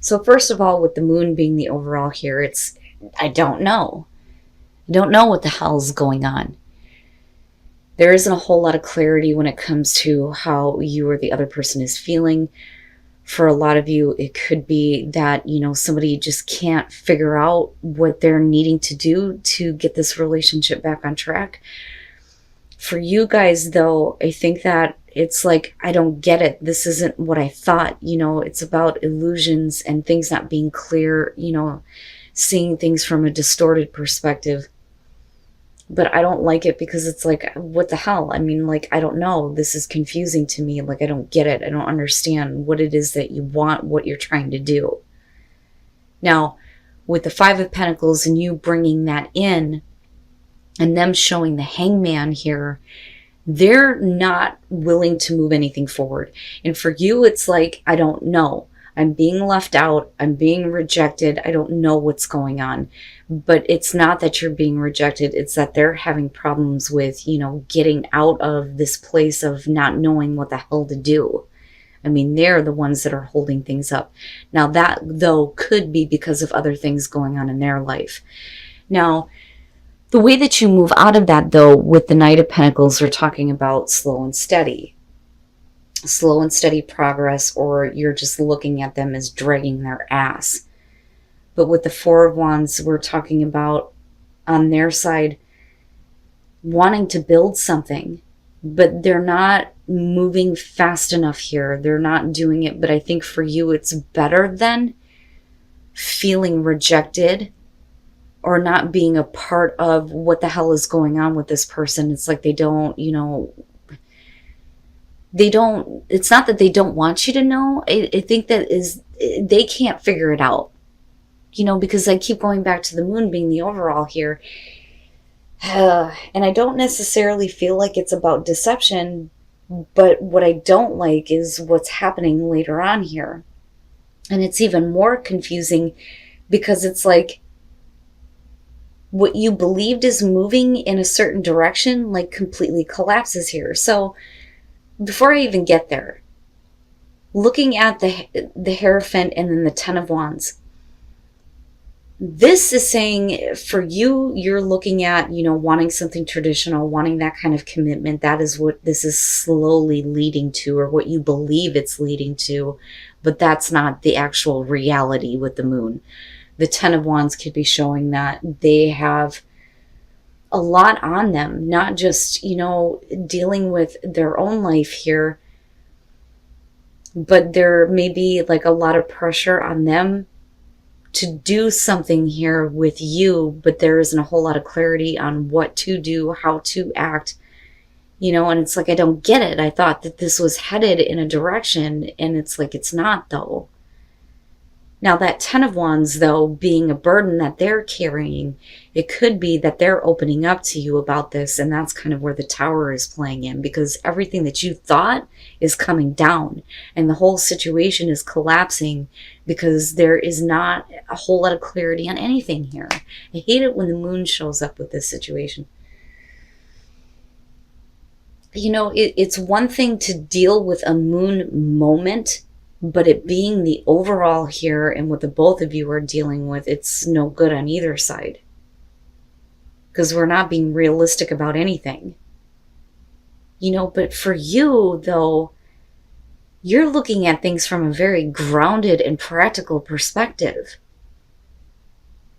So first of all, with the moon being the overall here, I don't know. I don't know what the hell's going on. There isn't a whole lot of clarity when it comes to how you or the other person is feeling. For a lot of you, it could be that, somebody just can't figure out what they're needing to do to get this relationship back on track. For you guys, though, I think that it's like, I don't get it. This isn't what I thought. It's about illusions and things not being clear, seeing things from a distorted perspective. But I don't like it because it's like, what the hell? I mean, like, I don't know. This is confusing to me. Like, I don't get it. I don't understand what it is that you want, what you're trying to do. Now, with the Five of Pentacles and you bringing that in and them showing the Hangman here, they're not willing to move anything forward. And for you, it's like, I don't know. I'm being left out. I'm being rejected. I don't know what's going on. But it's not that you're being rejected. It's that they're having problems with, getting out of this place of not knowing what the hell to do. I mean, they're the ones that are holding things up. Now that, though, could be because of other things going on in their life. Now, the way that you move out of that, though, with the Knight of Pentacles, we're talking about slow and steady. Slow and steady progress, or you're just looking at them as dragging their ass. But with the Four of Wands, we're talking about, on their side, wanting to build something, but they're not moving fast enough here. They're not doing it. But I think for you, it's better than feeling rejected or not being a part of what the hell is going on with this person. It's like they don't, it's not that they don't want you to know. I think that they can't figure it out. Because I keep going back to the moon being the overall here. And I don't necessarily feel like it's about deception, but what I don't like is what's happening later on here. And it's even more confusing because it's like what you believed is moving in a certain direction, like completely collapses here. So before I even get there, looking at the Hierophant and then the Ten of Wands, this is saying for you, you're looking at, wanting something traditional, wanting that kind of commitment. That is what this is slowly leading to, or what you believe it's leading to, but that's not the actual reality with the moon. The Ten of Wands could be showing that they have a lot on them, not just, dealing with their own life here, but there may be like a lot of pressure on them to do something here with you, but there isn't a whole lot of clarity on what to do, how to act, and it's like, I don't get it. I thought that this was headed in a direction, and it's like, it's not, though. Now that Ten of Wands, though, being a burden that they're carrying, it could be that they're opening up to you about this, and that's kind of where the Tower is playing in, because everything that you thought is coming down, and the whole situation is collapsing because there is not a whole lot of clarity on anything here. I hate it when the moon shows up with this situation. It's one thing to deal with a moon moment, but it being the overall here and what the both of you are dealing with, it's no good on either side. Because we're not being realistic about anything. But for you, though, you're looking at things from a very grounded and practical perspective.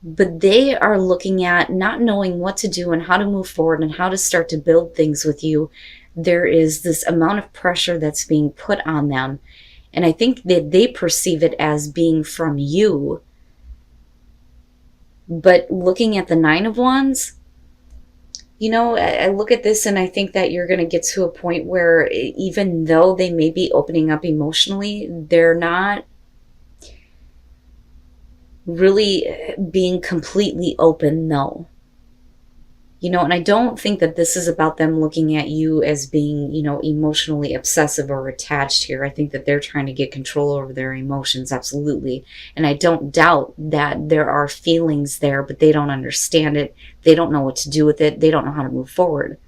But they are looking at not knowing what to do and how to move forward and how to start to build things with you. There is this amount of pressure that's being put on them. And I think that they perceive it as being from you. But looking at the Nine of Wands, I look at this and I think that you're going to get to a point where even though they may be opening up emotionally, they're not really being completely open, no. And I don't think that this is about them looking at you as being, emotionally obsessive or attached here. I think that they're trying to get control over their emotions, absolutely. And I don't doubt that there are feelings there, but they don't understand it. They don't know what to do with it. They don't know how to move forward.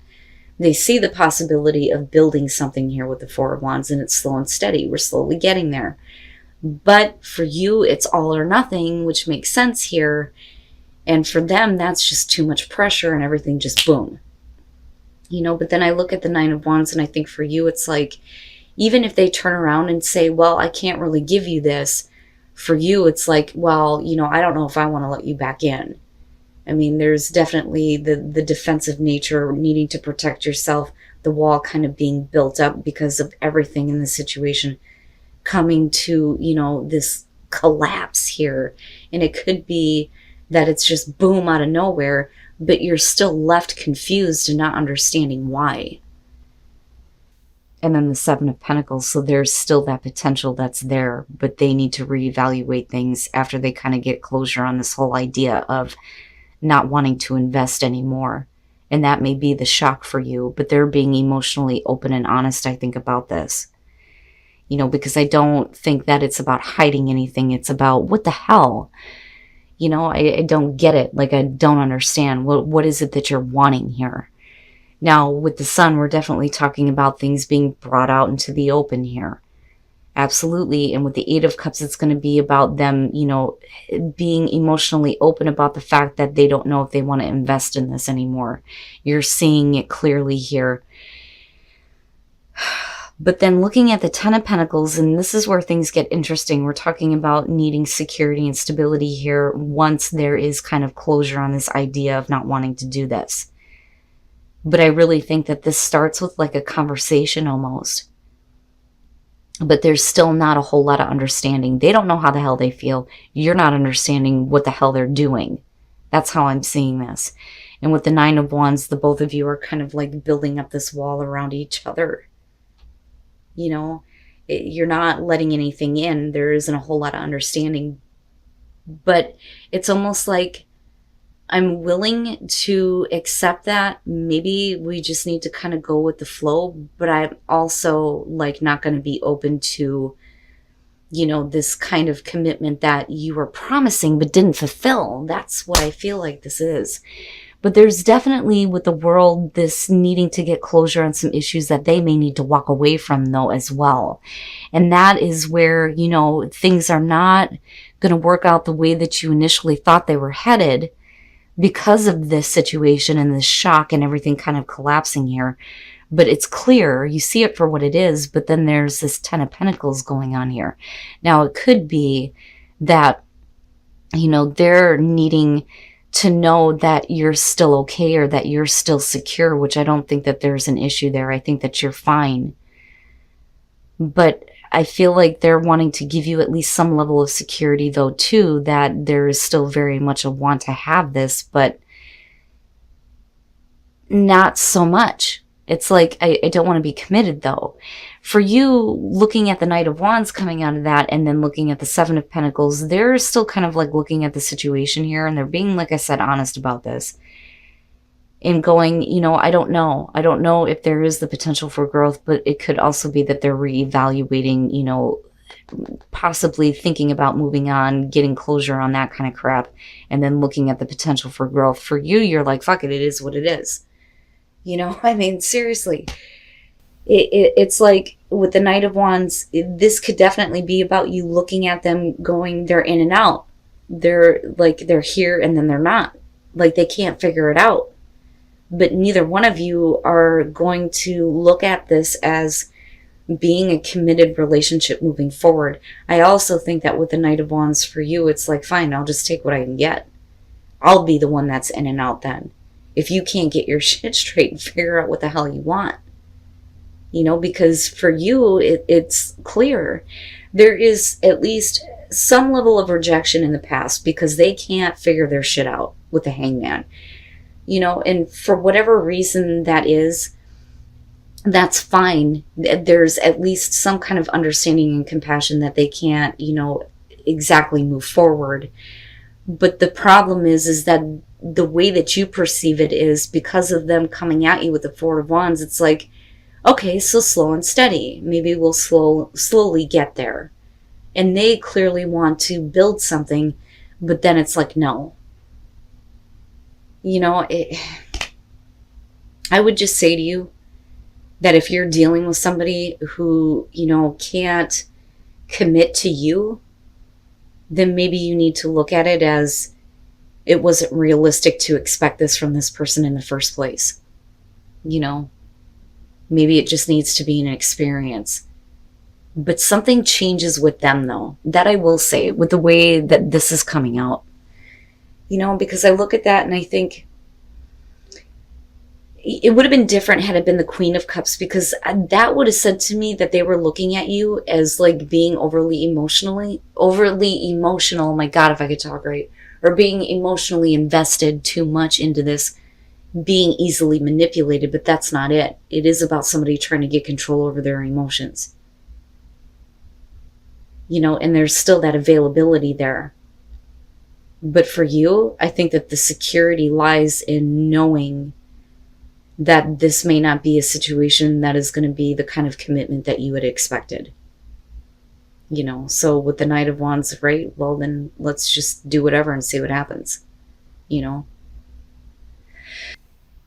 They see the possibility of building something here with the Four of Wands, and it's slow and steady. We're slowly getting there. But for you, it's all or nothing, which makes sense here. And for them, that's just too much pressure and everything just boom. But then I look at the Nine of Wands and I think for you, it's like, even if they turn around and say, well, I can't really give you this, for you, it's like, well, I don't know if I want to let you back in. I mean, there's definitely the defensive nature, needing to protect yourself, the wall kind of being built up because of everything in the situation coming to, this collapse here. And it could be that it's just boom out of nowhere, but you're still left confused and not understanding why. And then the Seven of Pentacles, so there's still that potential that's there, but they need to reevaluate things after they kind of get closure on this whole idea of not wanting to invest anymore. And that may be the shock for you, but they're being emotionally open and honest, I think, about this. Because I don't think that it's about hiding anything. It's about, what the hell? I don't get it. Like, I don't understand. What is it that you're wanting here? Now, with the Sun, we're definitely talking about things being brought out into the open here. Absolutely. And with the Eight of Cups, it's going to be about them, being emotionally open about the fact that they don't know if they want to invest in this anymore. You're seeing it clearly here. But then looking at the Ten of Pentacles, and this is where things get interesting. We're talking about needing security and stability here once there is kind of closure on this idea of not wanting to do this. But I really think that this starts with like a conversation almost. But there's still not a whole lot of understanding. They don't know how the hell they feel. You're not understanding what the hell they're doing. That's how I'm seeing this. And with the Nine of Wands, the both of you are kind of like building up this wall around each other. You're not letting anything in. There isn't a whole lot of understanding. But it's almost like I'm willing to accept that. Maybe we just need to kind of go with the flow. But I'm also like not going to be open to, this kind of commitment that you were promising but didn't fulfill. That's what I feel like this is. But there's definitely, with the world, this needing to get closure on some issues that they may need to walk away from, though, as well. And that is where, things are not going to work out the way that you initially thought they were headed because of this situation and this shock and everything kind of collapsing here. But it's clear, you see it for what it is, but then there's this Ten of Pentacles going on here. Now, it could be that, they're needing to know that you're still okay or that you're still secure, which I don't think that there's an issue there. I think that you're fine. But I feel like they're wanting to give you at least some level of security, though, too, that there is still very much a want to have this, but not so much. It's like, I don't want to be committed, though. For you, looking at the Knight of Wands coming out of that and then looking at the Seven of Pentacles, they're still kind of like looking at the situation here, and they're being, like I said, honest about this. And going, I don't know. I don't know if there is the potential for growth, but it could also be that they're reevaluating, possibly thinking about moving on, getting closure on that kind of crap, and then looking at the potential for growth. For you, you're like, fuck it, it is what it is. I mean, seriously. It's like with the Knight of Wands, this could definitely be about you looking at them going, they're in and out. They're here and then they're not. Like they can't figure it out. But neither one of you are going to look at this as being a committed relationship moving forward. I also think that with the Knight of Wands for you, it's like, fine, I'll just take what I can get. I'll be the one that's in and out then. If you can't get your shit straight and figure out what the hell you want. Because for you, it's clear. There is at least some level of rejection in the past because they can't figure their shit out with the Hangman. And for whatever reason that is, that's fine. There's at least some kind of understanding and compassion that they can't, exactly move forward. But the problem is that the way that you perceive it is because of them coming at you with the Four of Wands, it's like, okay, so slow and steady. Maybe we'll slowly get there. And they clearly want to build something, but then it's like, no. I would just say to you that if you're dealing with somebody who, can't commit to you, then maybe you need to look at it as it wasn't realistic to expect this from this person in the first place. You know, maybe it just needs to be an experience. But something changes with them, though. That I will say, with the way that this is coming out. You know, because I look at that and I think it would have been different had it been the Queen of Cups, because that would have said to me that they were looking at you as like being overly emotional. My God, if I could talk right. Or being emotionally invested too much into this, being easily manipulated, but that's not it. It is about somebody trying to get control over their emotions. You know, and there's still that availability there. But for you, I think that the security lies in knowing that this may not be a situation that is going to be the kind of commitment that you had expected. You know, so with the Knight of Wands, right? Well, then let's just do whatever and see what happens. You know?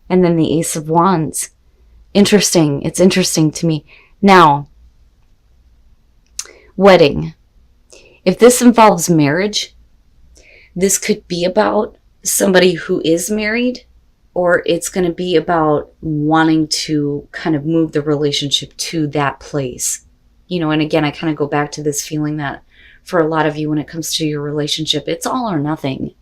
And then the Ace of Wands. Interesting. It's interesting to me. Now, wedding. If this involves marriage, this could be about somebody who is married, or it's going to be about wanting to kind of move the relationship to that place. You know, and again, I kind of go back to this feeling that for a lot of you, when it comes to your relationship, it's all or nothing.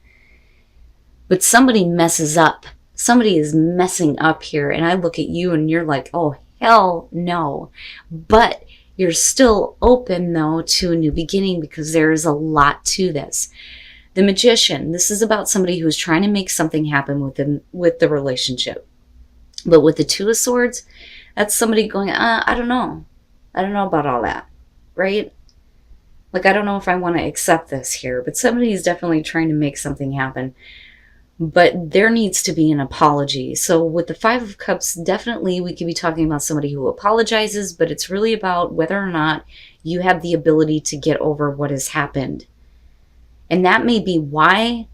But somebody messes up. Somebody is messing up here. And I look at you and you're like, oh, hell no. But you're still open, though, to a new beginning, because there is a lot to this. The Magician, this is about somebody who's trying to make something happen with the relationship. But with the Two of Swords, that's somebody going, I don't know. I don't know about all that, right? Like, I don't know if I want to accept this here, but somebody is definitely trying to make something happen. But there needs to be an apology. So with the Five of Cups, definitely we could be talking about somebody who apologizes, but it's really about whether or not you have the ability to get over what has happened. And that may be why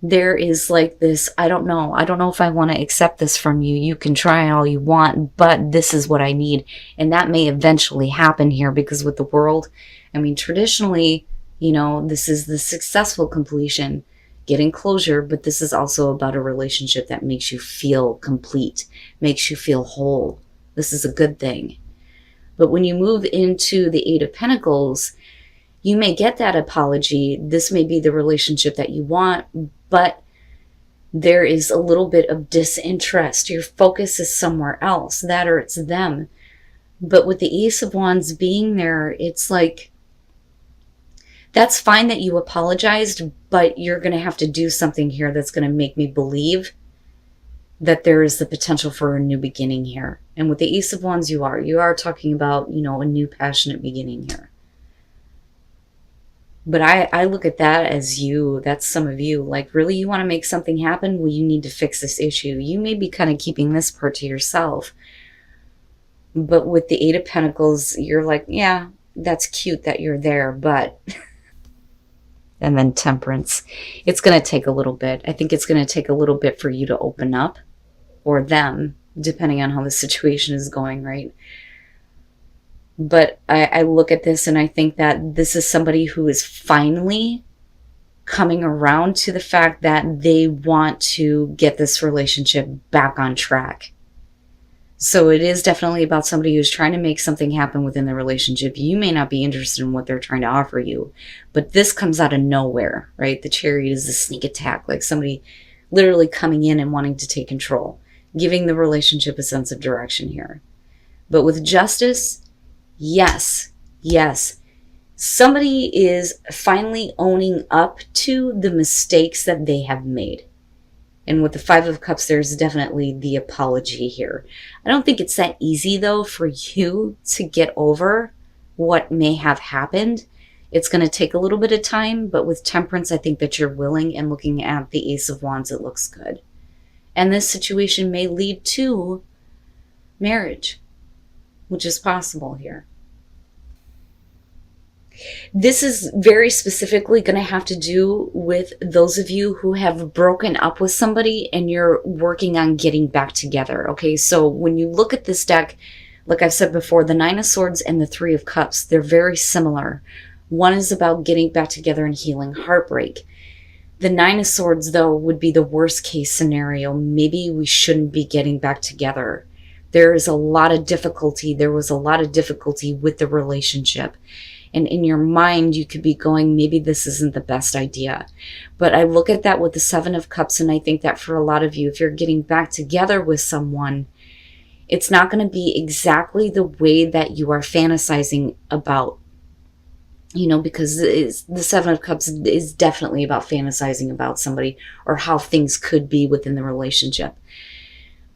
there is like this, I don't know if I want to accept this from you. You can try all you want, but this is what I need. And that may eventually happen here, because with the World, I mean, traditionally, you know, this is the successful completion, getting closure, but this is also about a relationship that makes you feel complete, makes you feel whole. This is a good thing. But when you move into the Eight of Pentacles, you may get that apology. This may be the relationship that you want, but there is a little bit of disinterest. Your focus is somewhere else, that or it's them. But with the Ace of Wands being there, it's like, that's fine that you apologized, but you're going to have to do something here that's going to make me believe that there is the potential for a new beginning here. And with the Ace of Wands, you are talking about, you know, a new passionate beginning here. But I look at that as you, that's some of you, like, really, you want to make something happen? Well, you need to fix this issue. You may be kind of keeping this part to yourself. But with the Eight of Pentacles, you're like, yeah, that's cute that you're there, but... And then Temperance. It's going to take a little bit. I think it's going to take a little bit for you to open up, or them, depending on how the situation is going, right? But I look at this and I think that this is somebody who is finally coming around to the fact that they want to get this relationship back on track. So it is definitely about somebody who's trying to make something happen within the relationship. You may not be interested in what they're trying to offer you, but this comes out of nowhere, right? The Chariot is a sneak attack, like somebody literally coming in and wanting to take control, giving the relationship a sense of direction here. But with Justice, yes. Somebody is finally owning up to the mistakes that they have made. And with the Five of Cups, there's definitely the apology here. I don't think it's that easy, though, for you to get over what may have happened. It's going to take a little bit of time, but with Temperance, I think that you're willing, and looking at the Ace of Wands, it looks good. And this situation may lead to marriage, which is possible here. This is very specifically going to have to do with those of you who have broken up with somebody and you're working on getting back together. Okay, so when you look at this deck, like I've said before, the Nine of Swords and the Three of Cups, they're very similar. One is about getting back together and healing heartbreak. The Nine of Swords, though, would be the worst case scenario. Maybe we shouldn't be getting back together. There is a lot of difficulty. There was a lot of difficulty with the relationship. And in your mind, you could be going, maybe this isn't the best idea. But I look at that with the Seven of Cups, and I think that for a lot of you, if you're getting back together with someone, it's not going to be exactly the way that you are fantasizing about. You know, because the Seven of Cups is definitely about fantasizing about somebody or how things could be within the relationship.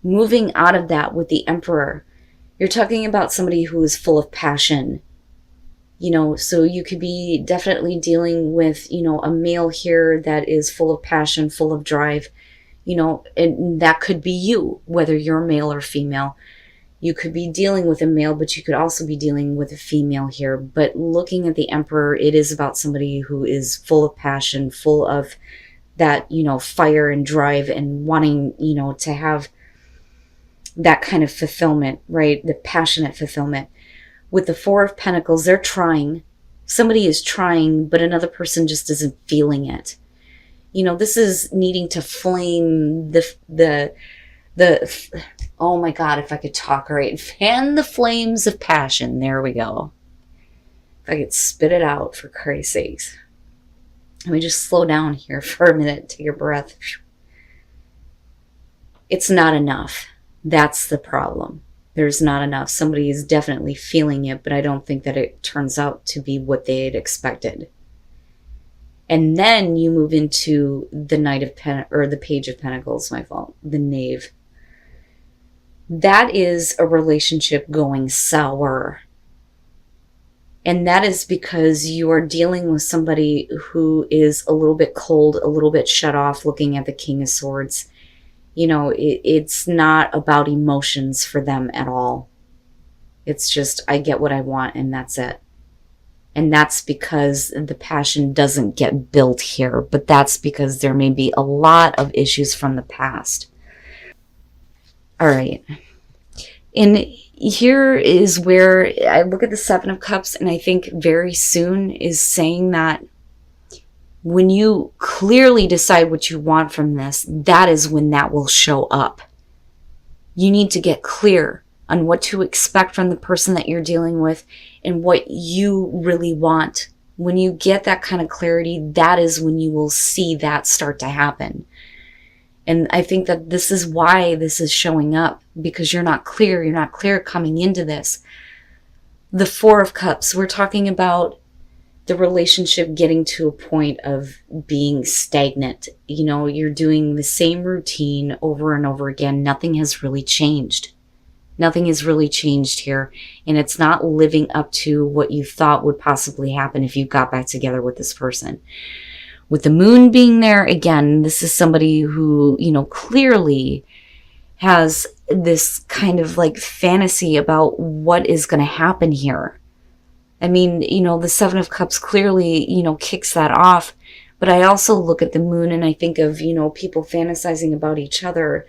Moving out of that with the Emperor, you're talking about somebody who is full of passion. You know, so you could be definitely dealing with, you know, a male here that is full of passion, full of drive, you know, and that could be you, whether you're male or female. You could be dealing with a male, but you could also be dealing with a female here. But looking at the Emperor, it is about somebody who is full of passion, full of that, you know, fire and drive and wanting, you know, to have that kind of fulfillment, right? The passionate fulfillment. With the Four of Pentacles, they're trying. Somebody is trying, but another person just isn't feeling it. You know, this is needing to flame the oh my God, if I could talk right. Fan the flames of passion. There we go. If I could spit it out, for Christ's sakes. Let me just slow down here for a minute. Take a breath. It's not enough. That's the problem. There's not enough. Somebody is definitely feeling it, but I don't think that it turns out to be what they had expected. And then you move into the the Page of Pentacles, my fault, the Knave. That is a relationship going sour. And that is because you are dealing with somebody who is a little bit cold, a little bit shut off, looking at the King of Swords. You know, it's not about emotions for them at all. It's just, I get what I want and that's it. And that's because the passion doesn't get built here, but that's because there may be a lot of issues from the past. All right. And here is where I look at the Seven of Cups, and I think very soon is saying that when you clearly decide what you want from this, that is when that will show up. You need to get clear on what to expect from the person that you're dealing with and what you really want. When you get that kind of clarity, that is when you will see that start to happen. And I think that this is why this is showing up, because you're not clear. You're not clear coming into this. The Four of Cups, we're talking about the relationship getting to a point of being stagnant. You know, you're doing the same routine over and over again. Nothing has really changed. Nothing has really changed here. And it's not living up to what you thought would possibly happen if you got back together with this person. With the Moon being there, again, this is somebody who, you know, clearly has this kind of like fantasy about what is going to happen here. I mean, you know, the Seven of Cups clearly, you know, kicks that off. But I also look at the Moon and I think of, you know, people fantasizing about each other,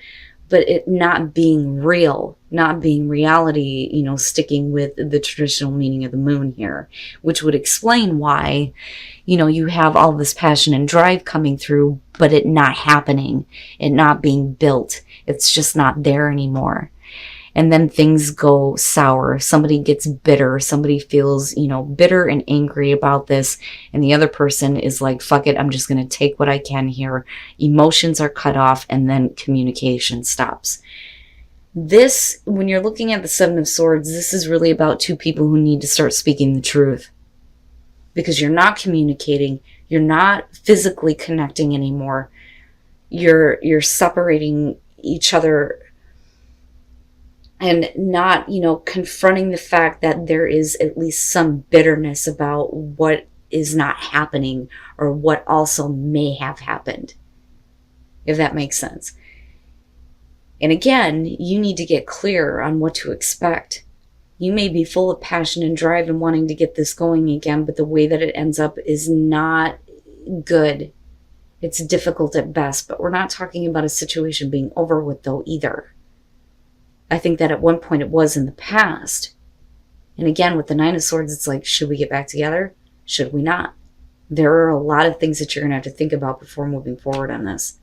but it not being real, not being reality, you know, sticking with the traditional meaning of the Moon here, which would explain why, you know, you have all this passion and drive coming through, but it not happening, it not being built. It's just not there anymore. And then things go sour. Somebody gets bitter. Somebody feels, you know, bitter and angry about this. And the other person is like, fuck it, I'm just going to take what I can here. Emotions are cut off and then communication stops. This, when you're looking at the Seven of Swords, this is really about two people who need to start speaking the truth. Because you're not communicating. You're not physically connecting anymore. You're separating each other and not, you know, confronting the fact that there is at least some bitterness about what is not happening or what also may have happened, if that makes sense. And again, you need to get clear on what to expect. You may be full of passion and drive and wanting to get this going again, but the way that it ends up is not good. It's difficult at best, but we're not talking about a situation being over with though either. I think that at one point it was in the past. And again, with the Nine of Swords, it's like, should we get back together? Should we not? There are a lot of things that you're going to have to think about before moving forward on this.